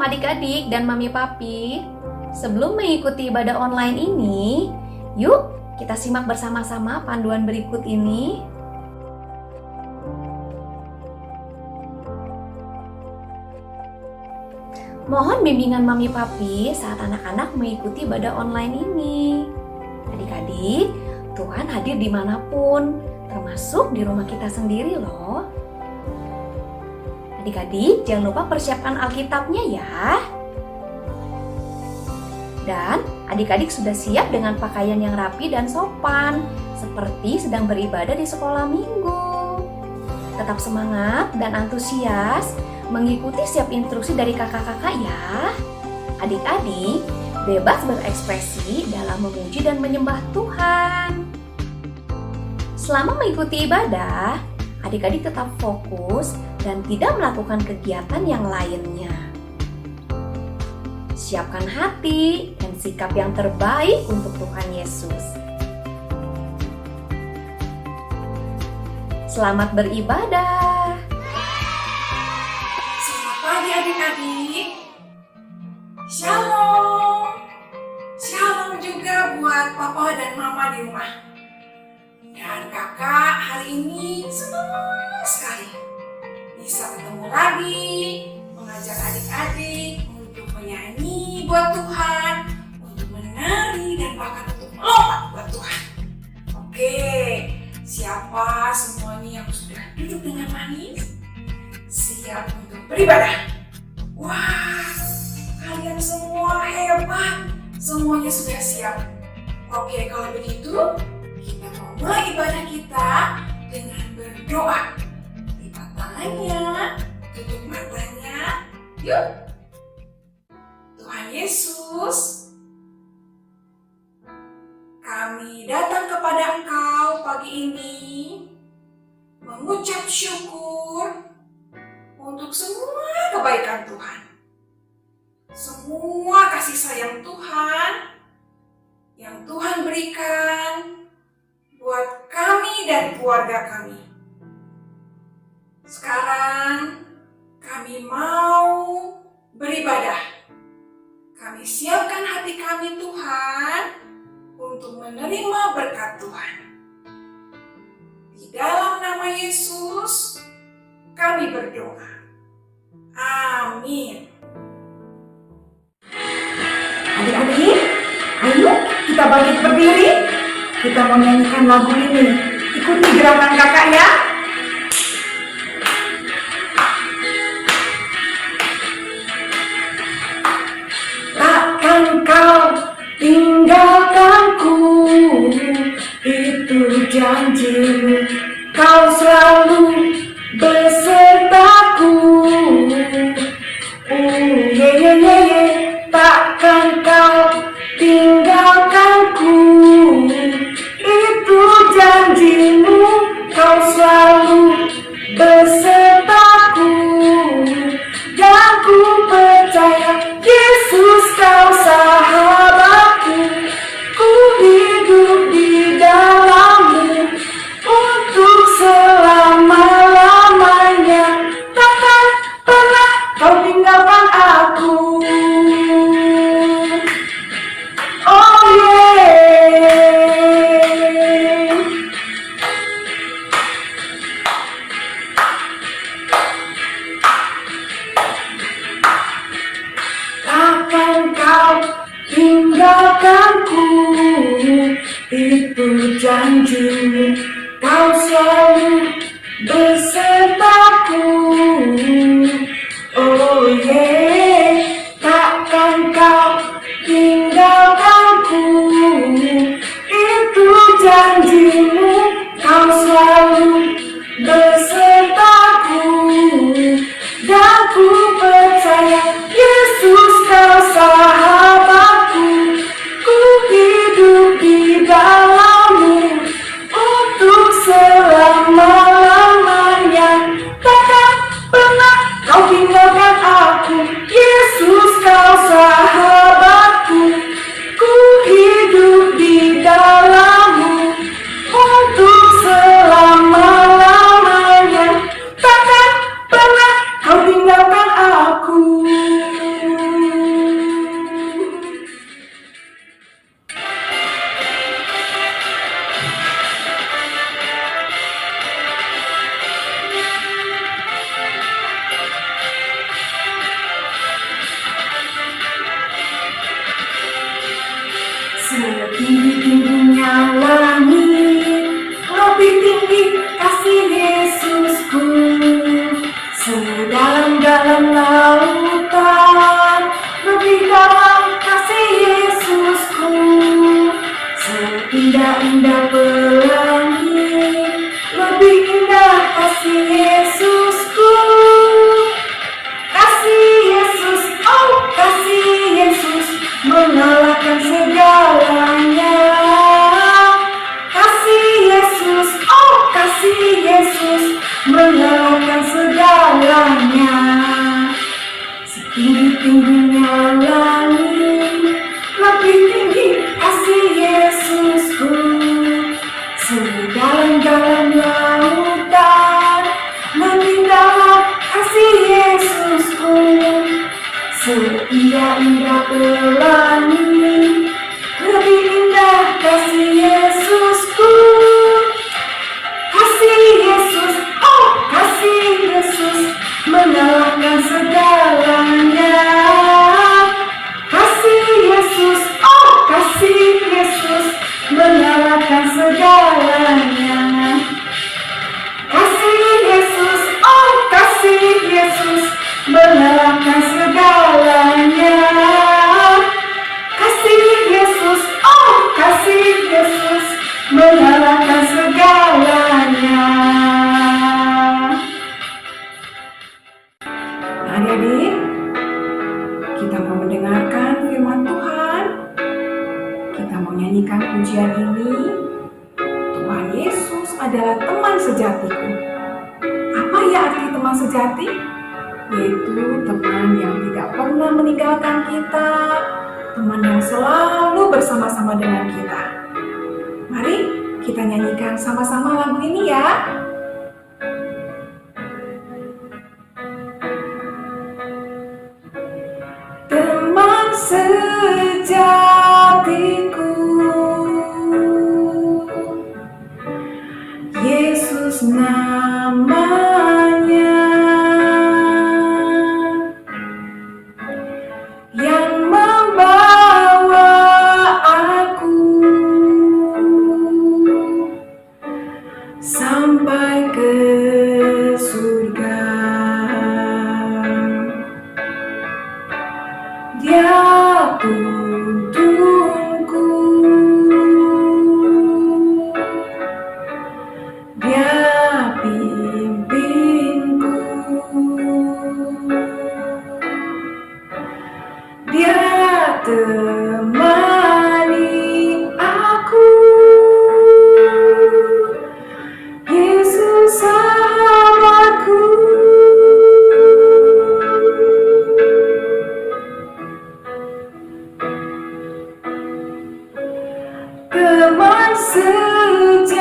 adik-adik dan mami papi. Sebelum mengikuti ibadah online ini, yuk kita simak bersama-sama panduan berikut ini. Mohon bimbingan mami papi saat anak-anak mengikuti ibadah online ini. Adik-adik, Tuhan hadir dimanapun, termasuk di rumah kita sendiri loh. Adik-adik, jangan lupa persiapkan Alkitabnya ya. Dan adik-adik sudah siap dengan pakaian yang rapi dan sopan, seperti sedang beribadah di sekolah minggu. Tetap semangat dan antusias mengikuti setiap instruksi dari kakak-kakak ya. Adik-adik bebas berekspresi dalam memuji dan menyembah Tuhan. Selama mengikuti ibadah, adik-adik tetap fokus dan tidak melakukan kegiatan yang lainnya. Siapkan hati dan sikap yang terbaik untuk Tuhan Yesus. Selamat beribadah. Selamat pagi adik-adik. Shalom. Shalom juga buat papa dan mama di rumah. Dan kakak hari ini senang sekali bisa ketemu lagi, mengajak adik-adik untuk menyanyi buat Tuhan, untuk menari dan bahkan untuk melompat buat Tuhan. Oke, siapa semuanya yang sudah duduk dengan manis? Siap untuk beribadah. Wah, kalian semua hebat. Semuanya sudah siap. Oke, kalau begitu kita mau mulai ibadah kita dengan berdoa. Lipat tangannya, tutup matanya. Yuk. Tuhan Yesus, kami datang kepada Engkau pagi ini mengucap syukur untuk semua kebaikan Tuhan, semua kasih sayang Tuhan yang Tuhan berikan buat kami dan keluarga kami. Sekarang kami mau beribadah. Kami siapkan hati kami Tuhan untuk menerima berkat Tuhan. Di dalam nama Yesus kami berdoa. Amin. Adik-adik, ayo kita bangkit berdiri. Kita mau nyanyikan lagu ini. Ikuti gerakan kakak ya. Takkan kau tinggalkanku, itu janjimu. Kau selalu besertaku. Takkan kau tinggalkanku, itu janjimu. Kau selalu besertaku, dan ku percaya Yesus kau sahabatku. Ku hidup di dalammu untuk Setinggi-tingginya langit, lebih tinggi kasih Yesusku. Sedalam-dalam lautan, lebih dalam kasih Yesusku. Seindah-indah pelangi, lebih indah kasih Yesusku. Kasih Yesus, oh kasih Yesus, mengalahkan segalanya. Kasih Yesus, oh kasih Yesus, mengalahkan segalanya. Setinggi-tingginya langit, lebih tinggi kasih Yesusku. Sedalam-dalam lautan, lebih dalam kasih Yesusku. Seindah-indah pelangi, lebih indah kasih Yesusku. Kasih Yesus, oh kasih Yesus, mengalahkan segalanya. Kasih Yesus, oh kasih Yesus, mengalahkan segalanya. Kasih Yesus, oh kasih Yesus, mengalahkan segalanya. Kasih Yesus, oh kasih Yesus, mengalahkan segalanya. Adik-adik, kita mau mendengarkan firman Tuhan. Kita mau nyanyikan pujian ini. Tuhan Yesus adalah teman sejatiku. Apa ya arti teman sejati? Yaitu teman yang tidak pernah meninggalkan kita, teman yang selalu bersama-sama dengan kita. Mari kita nyanyikan sama-sama lagu ini ya. Teman sejatiku, Yesus namanya, yang membawa aku sampai ke surga. Dia tuntunku, dia pimpinku, dia temani aku. Yesus sahabatku. Teman sejatiku.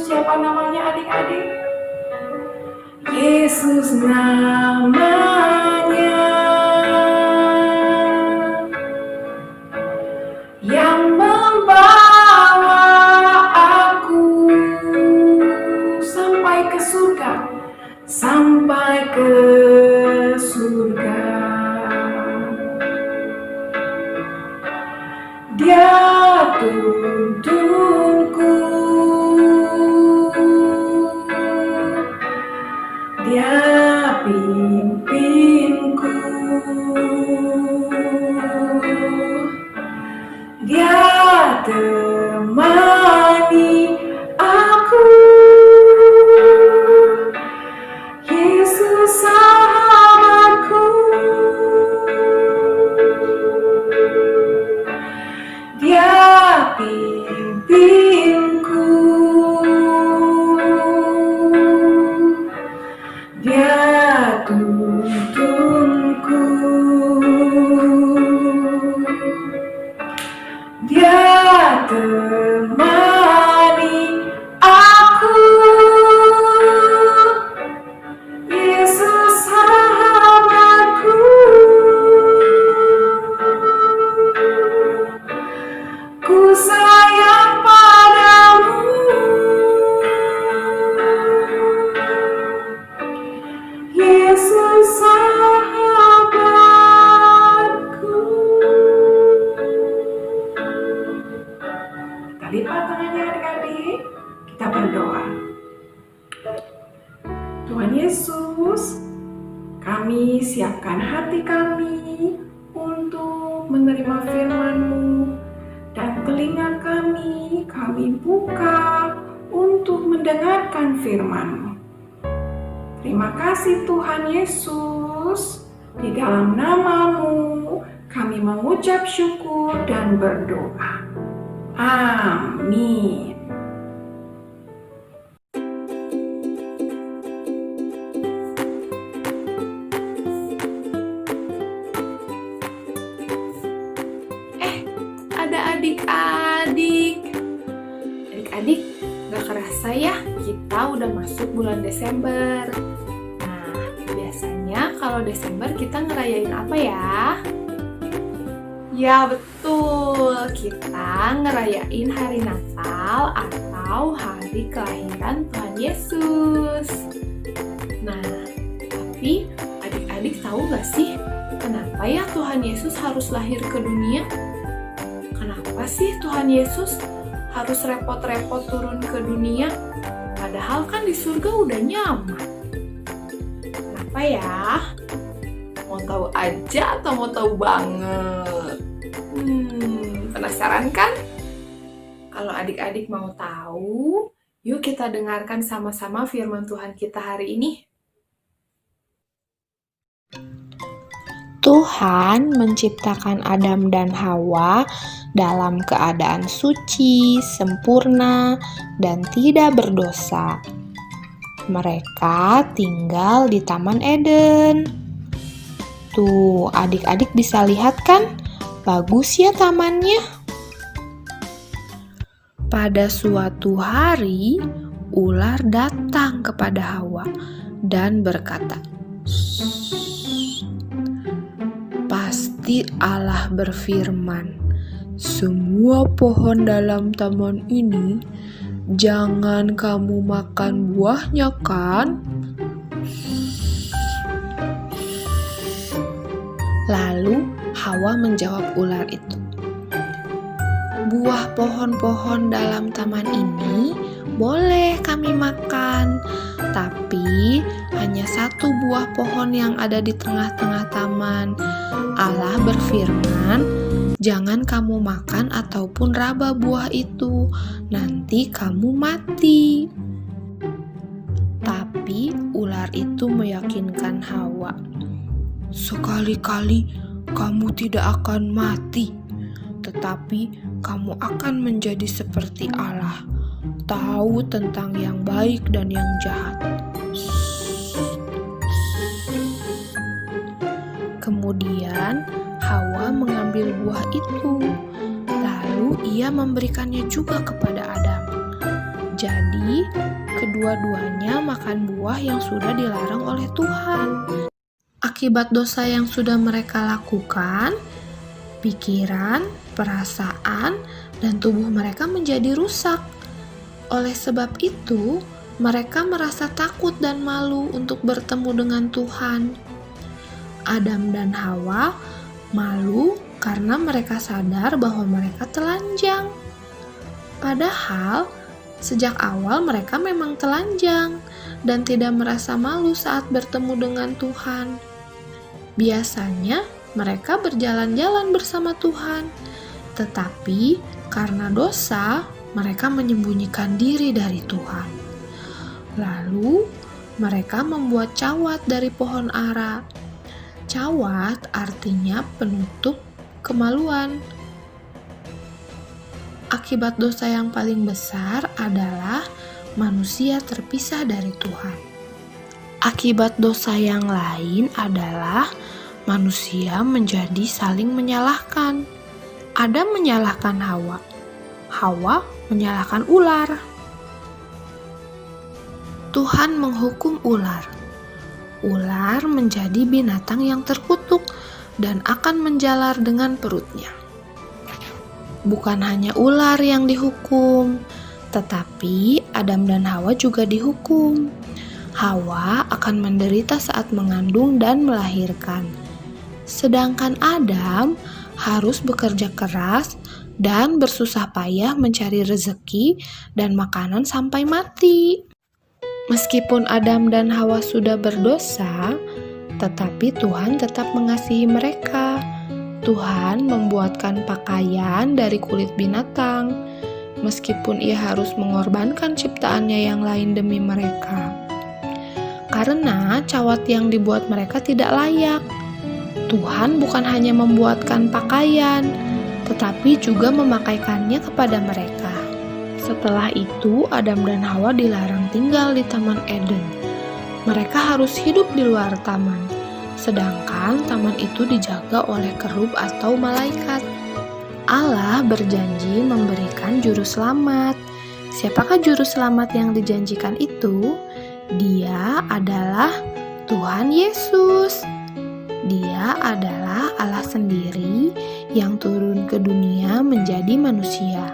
Siapa namanya adik-adik? Yesus namanya, yang membawa aku sampai ke surga, sampai ke surga. Dia tuntunku, dia pimpinku, dia temani aku. Yesus sahabatku. Dia pimpinku, hati kami untuk menerima firman-Mu, dan telinga kami buka untuk mendengarkan firman-Mu. Terima kasih Tuhan Yesus, di dalam nama-Mu kami mengucap syukur dan berdoa. Amin. Ada adik-adik. Adik-adik, gak kerasa ya kita udah masuk bulan Desember. Nah, biasanya kalau Desember kita ngerayain apa ya? Ya betul, kita ngerayain hari Natal atau hari kelahiran Tuhan Yesus. Nah, tapi adik-adik tahu gak sih kenapa ya Tuhan Yesus harus lahir ke dunia? Kenapa sih Tuhan Yesus harus repot-repot turun ke dunia? Padahal kan di surga udah nyaman. Kenapa ya? Mau tahu aja atau mau tahu banget? Penasaran kan? Kalau adik-adik mau tahu, yuk kita dengarkan sama-sama firman Tuhan kita hari ini. Tuhan menciptakan Adam dan Hawa dalam keadaan suci, sempurna, dan tidak berdosa. Mereka tinggal di Taman Eden. Tuh, adik-adik bisa lihat kan? Bagus ya tamannya. Pada suatu hari, ular datang kepada Hawa dan berkata, "Pasti Allah berfirman, semua pohon dalam taman ini jangan kamu makan buahnya kan?" Lalu Hawa menjawab ular itu, "Buah pohon-pohon dalam taman ini boleh kami makan, tapi hanya satu buah pohon yang ada di tengah-tengah taman. Allah berfirman, jangan kamu makan ataupun raba buah itu, nanti kamu mati." Tapi ular itu meyakinkan Hawa, "Sekali-kali kamu tidak akan mati, tetapi kamu akan menjadi seperti Allah, tahu tentang yang baik dan yang jahat." Kemudian Hawa mengambil buah itu, lalu ia memberikannya juga kepada Adam. Jadi, kedua-duanya makan buah yang sudah dilarang oleh Tuhan. Akibat dosa yang sudah mereka lakukan, pikiran, perasaan, dan tubuh mereka menjadi rusak. Oleh sebab itu, mereka merasa takut dan malu untuk bertemu dengan Tuhan. Adam dan Hawa malu karena mereka sadar bahwa mereka telanjang. Padahal, sejak awal mereka memang telanjang dan tidak merasa malu saat bertemu dengan Tuhan. Biasanya mereka berjalan-jalan bersama Tuhan, tetapi karena dosa, mereka menyembunyikan diri dari Tuhan. Lalu, mereka membuat cawat dari pohon ara. Cawat artinya penutup kemaluan. Akibat dosa yang paling besar adalah manusia terpisah dari Tuhan. Akibat dosa yang lain adalah manusia menjadi saling menyalahkan. Adam menyalahkan Hawa, Hawa menyalahkan ular. Tuhan menghukum ular. Ular menjadi binatang yang terkutuk dan akan menjalar dengan perutnya. Bukan hanya ular yang dihukum, tetapi Adam dan Hawa juga dihukum. Hawa akan menderita saat mengandung dan melahirkan. Sedangkan Adam harus bekerja keras dan bersusah payah mencari rezeki dan makanan sampai mati. Meskipun Adam dan Hawa sudah berdosa, Tetapi Tuhan tetap mengasihi mereka. Tuhan membuatkan pakaian dari kulit binatang, meskipun Ia harus mengorbankan ciptaannya yang lain demi mereka. Karena cawat yang dibuat mereka tidak layak. Tuhan bukan hanya membuatkan pakaian, tetapi juga memakaikannya kepada mereka. Setelah itu, Adam dan Hawa dilarang tinggal di Taman Eden. Mereka harus hidup di luar taman, sedangkan taman itu dijaga oleh kerub atau malaikat. Allah berjanji memberikan juru selamat. Siapakah juru selamat yang dijanjikan itu? Dia adalah Tuhan Yesus. Dia adalah Allah sendiri yang turun ke dunia menjadi manusia,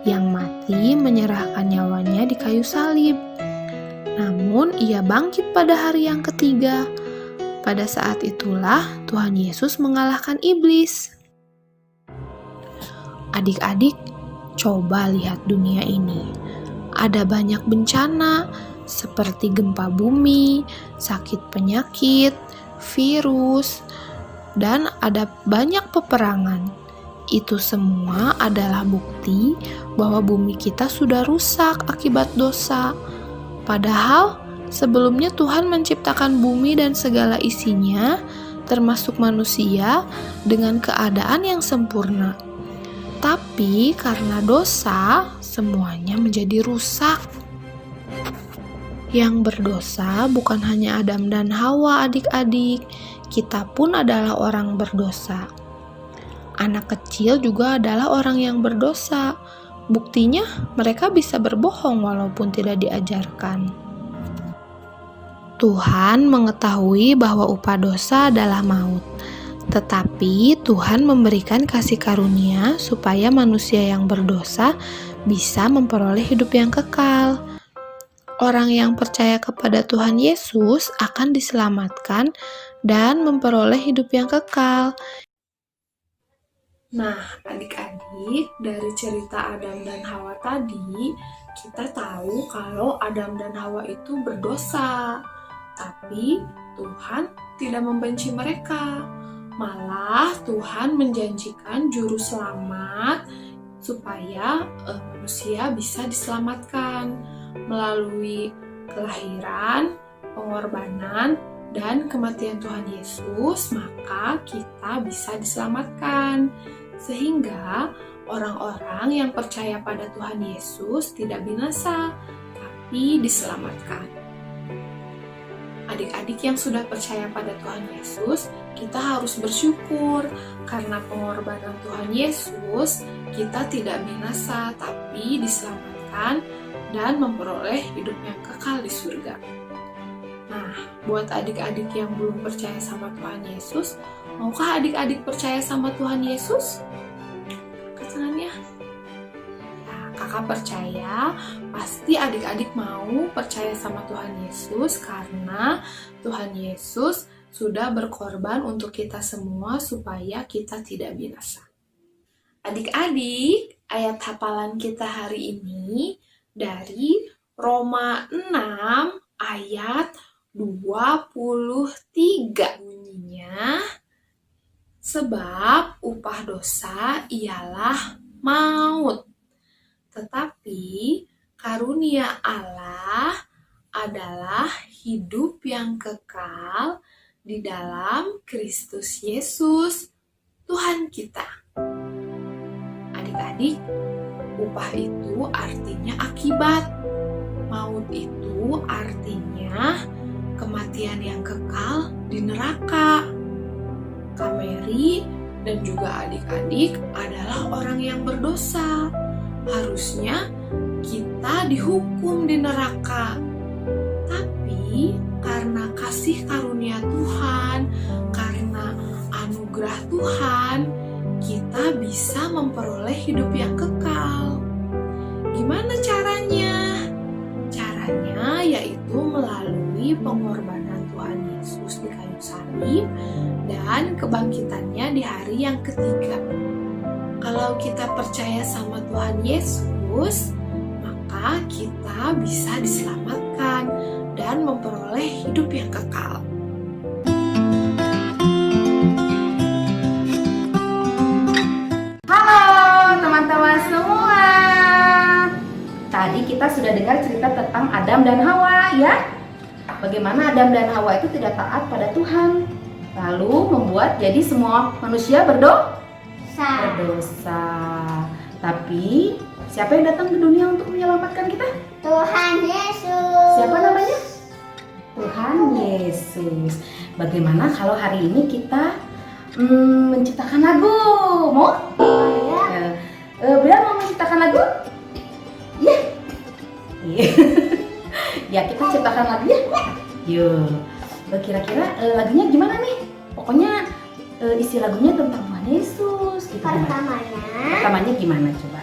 yang mati menyerahkan nyawanya di kayu salib. Namun Ia bangkit pada hari yang ketiga. Pada saat itulah Tuhan Yesus mengalahkan iblis. Adik-adik, coba lihat dunia ini. Ada banyak bencana seperti gempa bumi, sakit penyakit, virus, dan ada banyak peperangan. Itu semua adalah bukti bahwa bumi kita sudah rusak akibat dosa. Padahal sebelumnya Tuhan menciptakan bumi dan segala isinya, termasuk manusia, dengan keadaan yang sempurna. Tapi karena dosa, semuanya menjadi rusak. Yang berdosa bukan hanya Adam dan Hawa, adik-adik. Kita pun adalah orang berdosa. Anak kecil juga adalah orang yang berdosa. Buktinya, mereka bisa berbohong walaupun tidak diajarkan. Tuhan mengetahui bahwa upah dosa adalah maut. Tetapi Tuhan memberikan kasih karunia supaya manusia yang berdosa bisa memperoleh hidup yang kekal. Orang yang percaya kepada Tuhan Yesus akan diselamatkan dan memperoleh hidup yang kekal. Nah, adik-adik, dari cerita Adam dan Hawa tadi, kita tahu kalau Adam dan Hawa itu berdosa. Tapi Tuhan tidak membenci mereka. Malah Tuhan menjanjikan juru selamat supaya manusia bisa diselamatkan melalui kelahiran, pengorbanan, dan kematian Tuhan Yesus, maka kita bisa diselamatkan. Sehingga orang-orang yang percaya pada Tuhan Yesus tidak binasa, tapi diselamatkan. Adik-adik yang sudah percaya pada Tuhan Yesus, kita harus bersyukur karena pengorbanan Tuhan Yesus, kita tidak binasa, tapi diselamatkan dan memperoleh hidup yang kekal di surga. Nah, buat adik-adik yang belum percaya sama Tuhan Yesus, maukah adik-adik percaya sama Tuhan Yesus? Angkat tangannya. Nah, kakak percaya, pasti adik-adik mau percaya sama Tuhan Yesus karena Tuhan Yesus sudah berkorban untuk kita semua supaya kita tidak binasa. Adik-adik, ayat hafalan kita hari ini dari Roma 6 ayat 23 bunyinya, sebab upah dosa ialah maut, tetapi karunia Allah adalah hidup yang kekal di dalam Kristus Yesus Tuhan kita. Adik-adik, upah itu artinya akibat. Maut itu artinya kematian yang kekal di neraka. Kak Mary dan juga adik-adik adalah orang yang berdosa. Harusnya kita dihukum di neraka. Tapi karena kasih karunia Tuhan, karena anugerah Tuhan, kita bisa memperoleh hidup yang kekal. Gimana caranya? Caranya yaitu melalui pengorbanan Tuhan Yesus di kayu salib dan kebangkitannya di hari yang ketiga. Kalau kita percaya sama Tuhan Yesus, maka kita bisa diselamatkan dan memperoleh hidup yang kekal. tentang Adam dan Hawa ya. Bagaimana Adam dan Hawa itu tidak taat pada Tuhan, lalu membuat jadi semua manusia berdosa. Tapi siapa yang datang ke dunia untuk menyelamatkan kita? Tuhan Yesus. Siapa namanya? Tuhan Yesus. Bagaimana kalau hari ini kita menciptakan lagu? Mau? Beliau mau menciptakan lagu? Iya. Ya, kita ciptakan lagu ya. Yuk. Kira-kira lagunya gimana nih? Pokoknya isi lagunya tentang Tuhan Yesus. Gitu, Pertamanya gimana coba?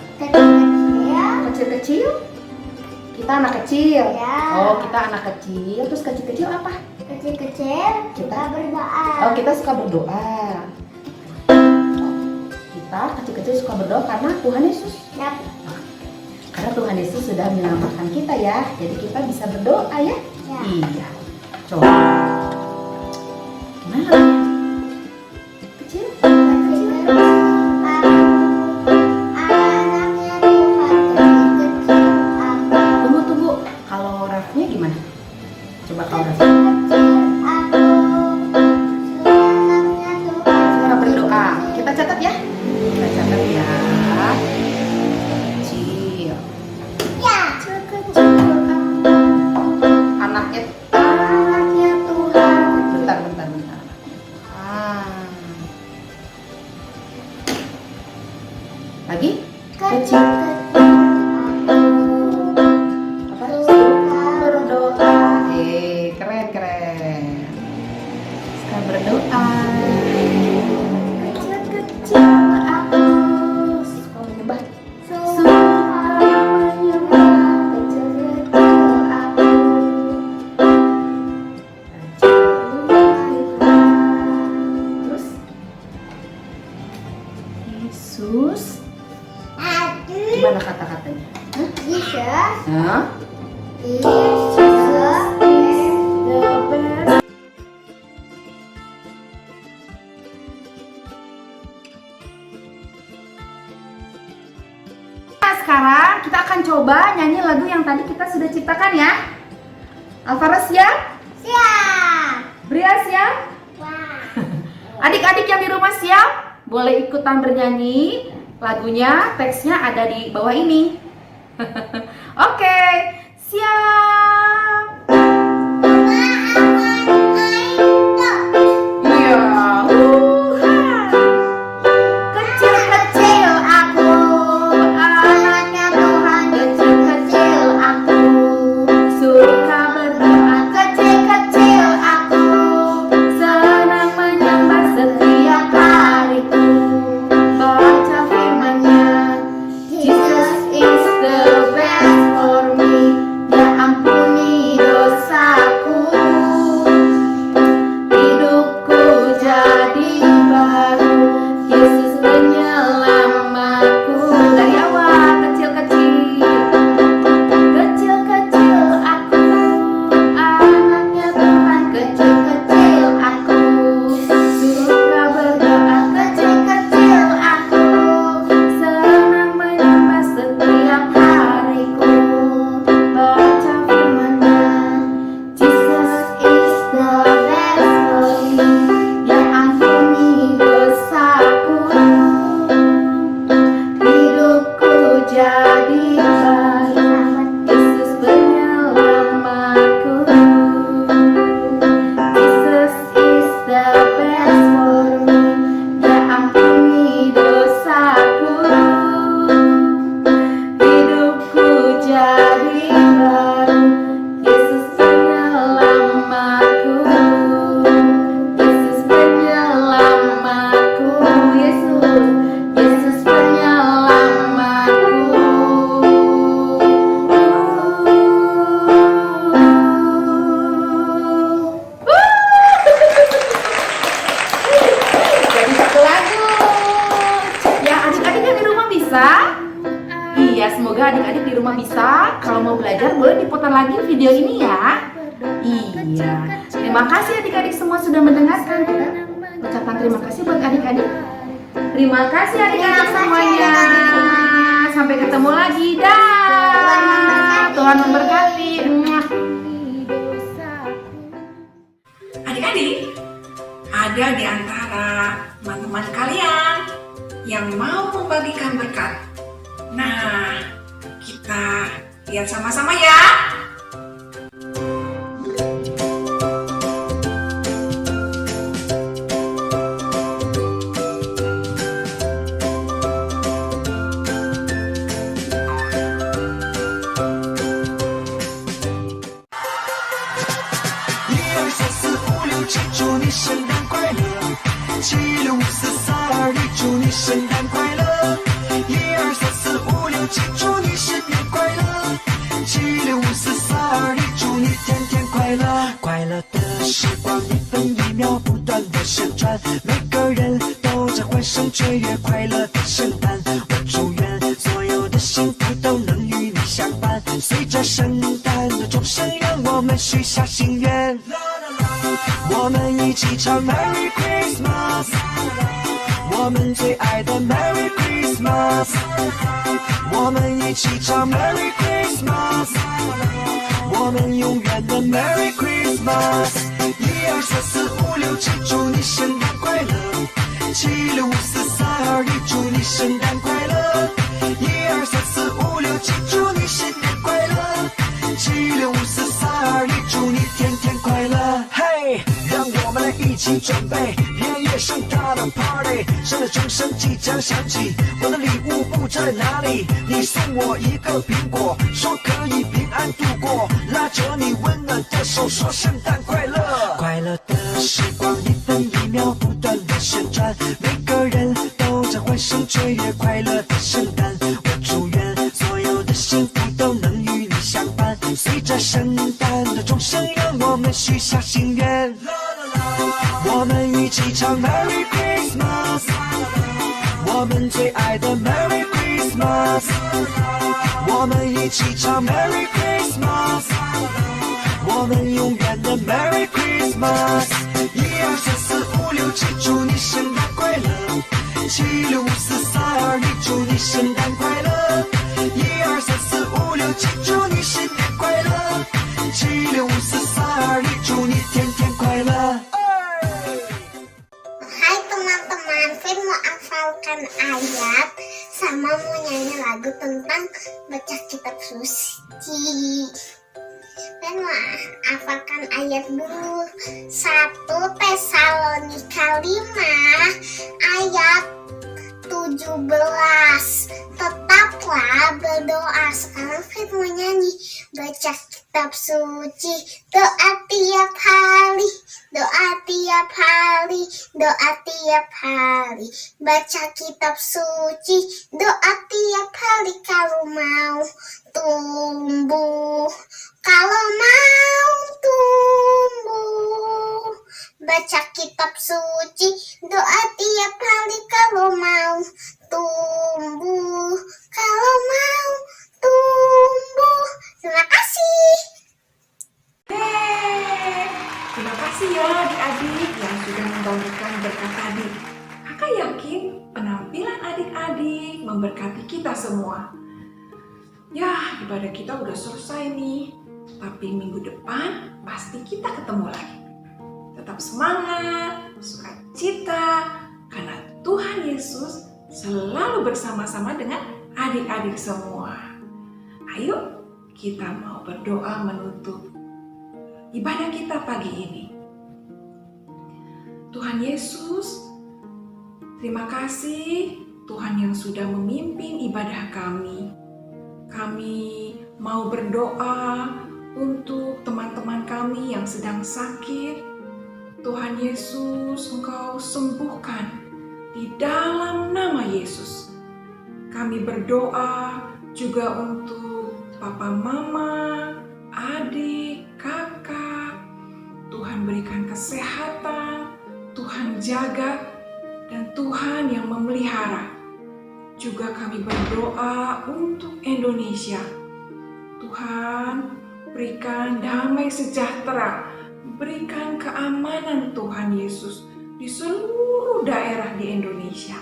Kecil-kecil. Kita anak kecil. Ya. Oh, kita anak kecil. Terus kecil-kecil apa? Kecil-kecil kita berdoa. Oh, kita suka berdoa. Kita kecil-kecil suka berdoa karena Tuhan Yesus. Yap. Karena Tuhan Yesus sudah menyelamatkan kita ya. Jadi kita bisa berdoa ya. Ya. Iya. Coba. Gimana lagunya? Kecil? Anaknya Tuhan kecil-kecil aku. Tunggu. Kalau refnya gimana? Coba kalau ref. Suara berdoa. Kita catat ya. Kita catat ya. Kecil. Kecil anaknya Tuhan. Bentar. Lagi? Kecil. Apa? Berdoa. Keren. Suka berdoa. Kecil aku suka menyembah. Suka menyembah. Kecil aku. Terus Yesus. Gimana kata-katanya? Jesus Hah? is the best. Nah, sekarang kita akan coba nyanyi lagu yang tadi kita sudah ciptakan ya. Alvaro siap? Siap. Bria siap? Wah. Adik-adik yang di rumah siap? Boleh ikutan bernyanyi. Lagunya, teksnya ada di bawah ini. Oke, siap. Iya. Kecil-kecil aku, anaknya Tuhan. Kecil-kecil aku, suka berdoa. Kecil-kecil aku, senang menyembah setiap hariku. Baca firman-Nya, Jesus is the best for me. Dia ampuni dosaku, hidupku jadi baru. Yesus penyelamatku. Dari awal, kecil-kecil. Kecil-kecil aku, anaknya Tuhan. Kecil-kecil aku, suka berdoa. Kecil-kecil aku, senang menyembah setiap hariku. Baca firman-Nya, Jesus is the best for me. Dia ampuni dosaku, hidupku jadi baru. Yesus penyelamatku. Jesus is the best for me. Dia ampuni dosaku, hidupku jadi baru. Yesus penyelamatku. Yesus penyelamatku. Yesus penyelamatku. Jadi satu lagu. Ya, adik-adik yang di rumah bisa? Iya, semoga adik-adik di rumah bisa. Kalau mau belajar boleh diputar lagi video ini ya. Iya. Terima kasih adik-adik semua sudah mendengarkan. Kita ucapkan terima kasih buat adik-adik. Terima kasih adik-adik semuanya. Sampai ketemu lagi. Dah. Tuhan memberkati. Adik-adik, ada di antara teman-teman kalian yang mau membagikan berkat. Nah, kita lihat sama-sama ya.快乐的时光一分一秒不断的旋转，每个人都在欢声雀跃快乐的圣诞。我祝愿所有的幸福都能与你相伴，随着圣诞的钟声，让我们许下心愿。我们一起唱 Merry Christmas， 我们最爱的 Merry Christmas， 我们一起唱 Merry Christmas， 我们永远的 Merry Christmas。 1、2、3、4、5、6、7，祝你圣诞快乐。7、6、5、4、3、2、1，祝你圣诞快乐。1、2、3、4、5、6、7，祝你新年快乐。7、6、5、4、3、2、1，祝你天天快乐。嘿，让我们来一起准备连夜盛大的 party， 圣诞钟声即将响起，我的礼物不知在哪里？你送我一个苹果，说可以平安度过，拉着你温暖的手，说圣诞快乐。快乐的时光一分一秒不断的旋转，每个人都在欢声雀跃快乐的圣诞。我祝愿所有的幸福都能与你相伴，随着圣诞的钟声，让我们许下心愿。我们一起唱 Merry Christmas， 我们最爱的 Merry Christmas， 我们一起唱 Merry Christmas， 我们永远的 Merry Christmas。 1、2、3、4、5、6、7，祝你圣诞快乐。7、6、5、4、3、2、1，祝你圣诞快乐。1、2、3、4、5、6、7，祝你新年快乐。7、6、5、4、3、2、1，祝你天天快乐。Hai teman-teman, Fir mau hafalkan ayat sama mau nyanyi lagu tentang baca kitab suci. Fir mau hafalkan ayat dulu. 1 Tesalonika 5 ayat 17. Tetaplah berdoa. Sekarang Fir mau nyanyi. Baca kitab suci, doa tiap hari, doa tiap hari, doa tiap hari. Baca kitab suci, doa tiap hari kalau mau tumbuh, kalau mau tumbuh. Baca kitab suci, doa tiap hari kalau mau tumbuh, kalau mau tumbuh. Terima kasih. Terima kasih ya adik-adik yang sudah membagikan berkat tadi. Kakak yakin penampilan adik-adik memberkati kita semua. Ya, ibadah kita udah selesai nih. Tapi minggu depan pasti kita ketemu lagi. Tetap semangat, sukacita, karena Tuhan Yesus selalu bersama-sama dengan adik-adik semua. Ayo, kita mau berdoa menutup ibadah kita pagi ini. Tuhan Yesus, terima kasih Tuhan yang sudah memimpin ibadah kami. Kami mau berdoa untuk teman-teman kami yang sedang sakit. Tuhan Yesus, Engkau sembuhkan di dalam nama Yesus. Kami berdoa juga untuk Papa, Mama, adik, kakak. Tuhan berikan kesehatan, Tuhan jaga, dan Tuhan yang memelihara. Juga kami berdoa untuk Indonesia. Tuhan, berikan damai sejahtera, berikan keamanan Tuhan Yesus di seluruh daerah di Indonesia.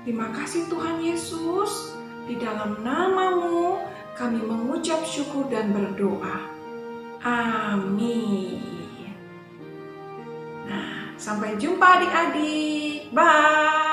Terima kasih Tuhan Yesus, di dalam nama-Mu kami mengucap syukur dan berdoa. Amin. Nah, sampai jumpa adik-adik. Bye.